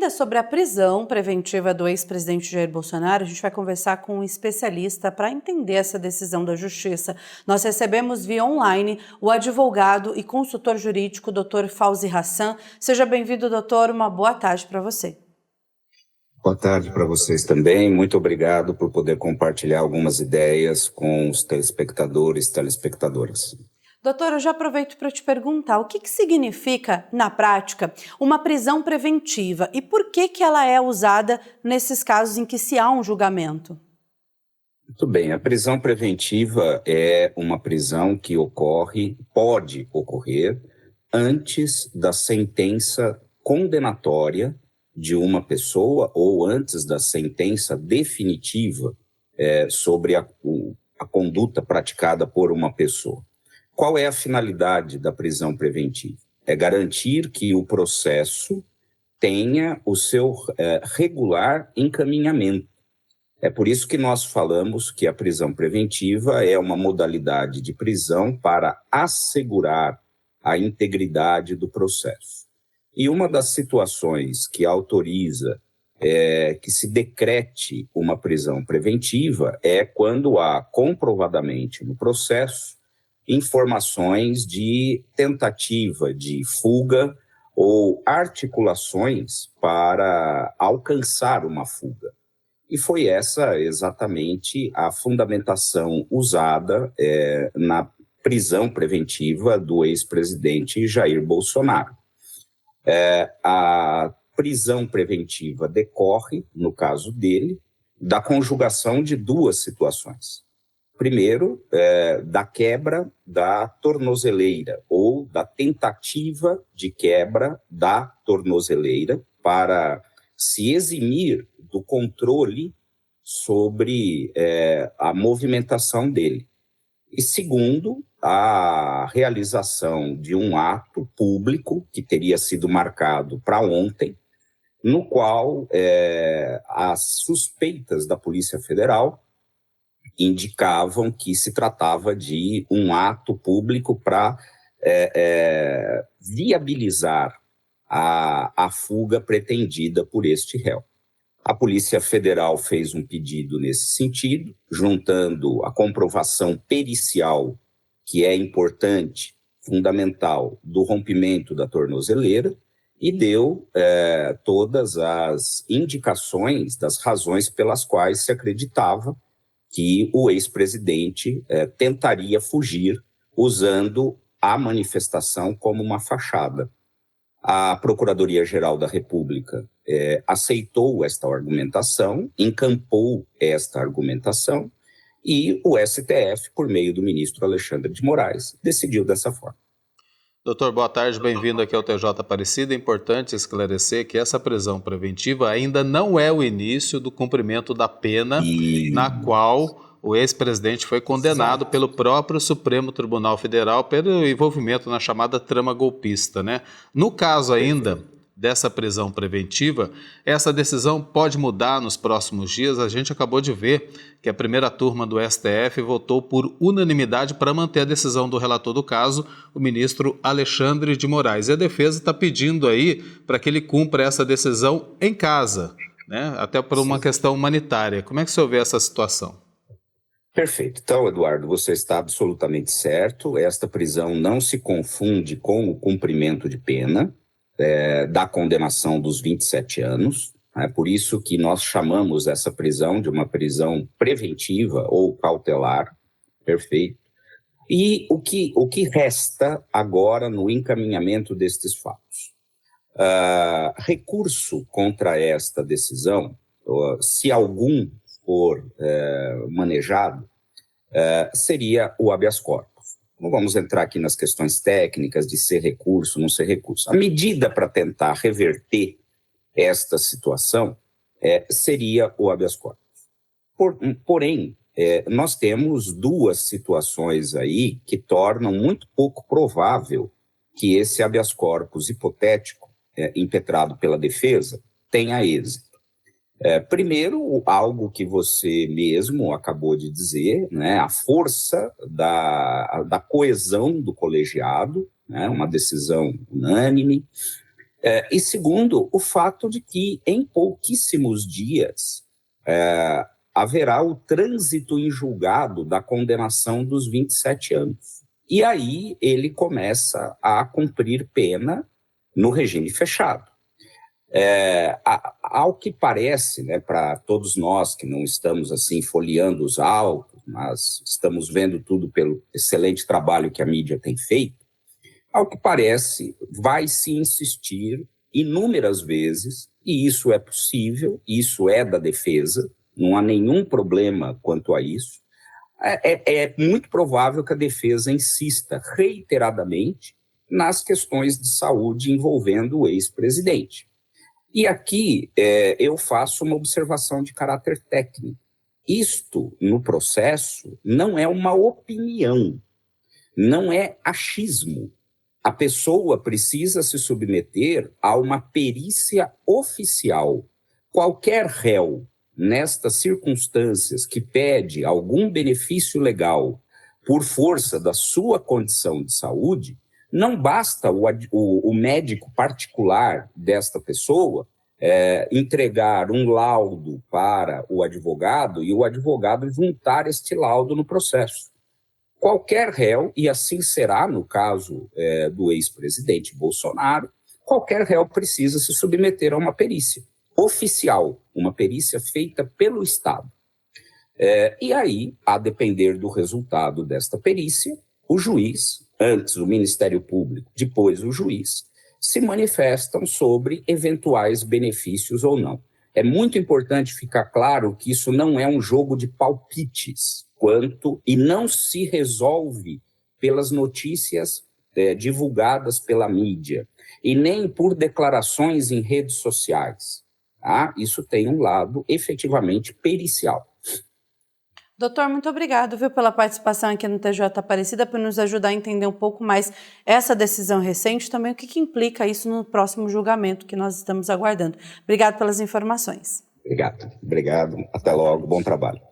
Ainda sobre a prisão preventiva do ex-presidente Jair Bolsonaro, a gente vai conversar com um especialista para entender essa decisão da Justiça. Nós recebemos via online o advogado e consultor jurídico Dr. Fauzi Hassan. Seja bem-vindo, doutor. Uma boa tarde para você. Boa tarde para vocês também. Muito obrigado por poder compartilhar algumas ideias com os telespectadores e telespectadoras. Doutor, eu já aproveito para te perguntar, o que significa, na prática, uma prisão preventiva e por que ela é usada nesses casos em que se há um julgamento? Muito bem, a prisão preventiva é uma prisão que pode ocorrer antes da sentença condenatória de uma pessoa ou antes da sentença definitiva sobre a conduta praticada por uma pessoa. Qual é a finalidade da prisão preventiva? É garantir que o processo tenha o seu regular encaminhamento. É por isso que nós falamos que a prisão preventiva é uma modalidade de prisão para assegurar a integridade do processo. E uma das situações que autoriza que se decrete uma prisão preventiva é quando há comprovadamente no processo informações de tentativa de fuga ou articulações para alcançar uma fuga. E foi essa exatamente a fundamentação usada na prisão preventiva do ex-presidente Jair Bolsonaro. A prisão preventiva decorre, no caso dele, da conjugação de duas situações. Primeiro, da quebra da tornozeleira ou da tentativa de quebra da tornozeleira para se eximir do controle sobre a movimentação dele. E segundo, a realização de um ato público que teria sido marcado para ontem, no qual as suspeitas da Polícia Federal indicavam que se tratava de um ato público para viabilizar a fuga pretendida por este réu. A Polícia Federal fez um pedido nesse sentido, juntando a comprovação pericial, que é importante, fundamental, do rompimento da tornozeleira, e deu todas as indicações das razões pelas quais se acreditava que o ex-presidente tentaria fugir usando a manifestação como uma fachada. A Procuradoria-Geral da República aceitou esta argumentação, encampou esta argumentação, e o STF, por meio do ministro Alexandre de Moraes, decidiu dessa forma. Doutor, boa tarde, bem-vindo aqui ao TJ Aparecida. É importante esclarecer que essa prisão preventiva ainda não é o início do cumprimento da pena na qual o ex-presidente foi condenado pelo próprio Supremo Tribunal Federal pelo envolvimento na chamada trama golpista, né? No caso ainda dessa prisão preventiva, essa decisão pode mudar nos próximos dias. A gente acabou de ver que a primeira turma do STF votou por unanimidade para manter a decisão do relator do caso, o ministro Alexandre de Moraes. E a defesa está pedindo aí para que ele cumpra essa decisão em casa, né? Até por uma questão humanitária. Como é que o senhor vê essa situação? Perfeito. Então, Eduardo, você está absolutamente certo. Esta prisão não se confunde com o cumprimento de pena da condenação dos 27 anos. É por isso que nós chamamos essa prisão de uma prisão preventiva ou cautelar. Perfeito. E o que resta agora no encaminhamento destes fatos? Recurso contra esta decisão, se algum for manejado, seria o habeas corpus. Não vamos entrar aqui nas questões técnicas de ser recurso, não ser recurso. A medida para tentar reverter esta situação seria o habeas corpus. Porém, nós temos duas situações aí que tornam muito pouco provável que esse habeas corpus hipotético, impetrado pela defesa, tenha êxito. Primeiro, algo que você mesmo acabou de dizer, né, a força da coesão do colegiado, né, uma decisão unânime, E segundo, o fato de que em pouquíssimos dias haverá o trânsito em julgado da condenação dos 27 anos. E aí ele começa a cumprir pena no regime fechado. Ao que parece, né, para todos nós que não estamos assim folheando os autos, mas estamos vendo tudo pelo excelente trabalho que a mídia tem feito, ao que parece, vai se insistir inúmeras vezes, e isso é possível, isso é da defesa, não há nenhum problema quanto a isso. É muito provável que a defesa insista reiteradamente nas questões de saúde envolvendo o ex-presidente. E aqui eu faço uma observação de caráter técnico. Isto, no processo, não é uma opinião, não é achismo. A pessoa precisa se submeter a uma perícia oficial. Qualquer réu, nestas circunstâncias, que pede algum benefício legal por força da sua condição de saúde, não basta o médico particular desta pessoa entregar um laudo para o advogado e o advogado juntar este laudo no processo. Qualquer réu, e assim será no caso do ex-presidente Bolsonaro, qualquer réu precisa se submeter a uma perícia oficial, uma perícia feita pelo Estado. E aí, a depender do resultado desta perícia, o juiz, antes o Ministério Público, depois o juiz, se manifestam sobre eventuais benefícios ou não. É muito importante ficar claro que isso não é um jogo de palpites, e não se resolve pelas notícias divulgadas pela mídia, e nem por declarações em redes sociais. Tá? Isso tem um lado efetivamente pericial. Doutor, muito obrigado, pela participação aqui no TJ Aparecida, por nos ajudar a entender um pouco mais essa decisão recente, também o que implica isso no próximo julgamento que nós estamos aguardando. Obrigado pelas informações. Obrigado. Até logo. Bom trabalho.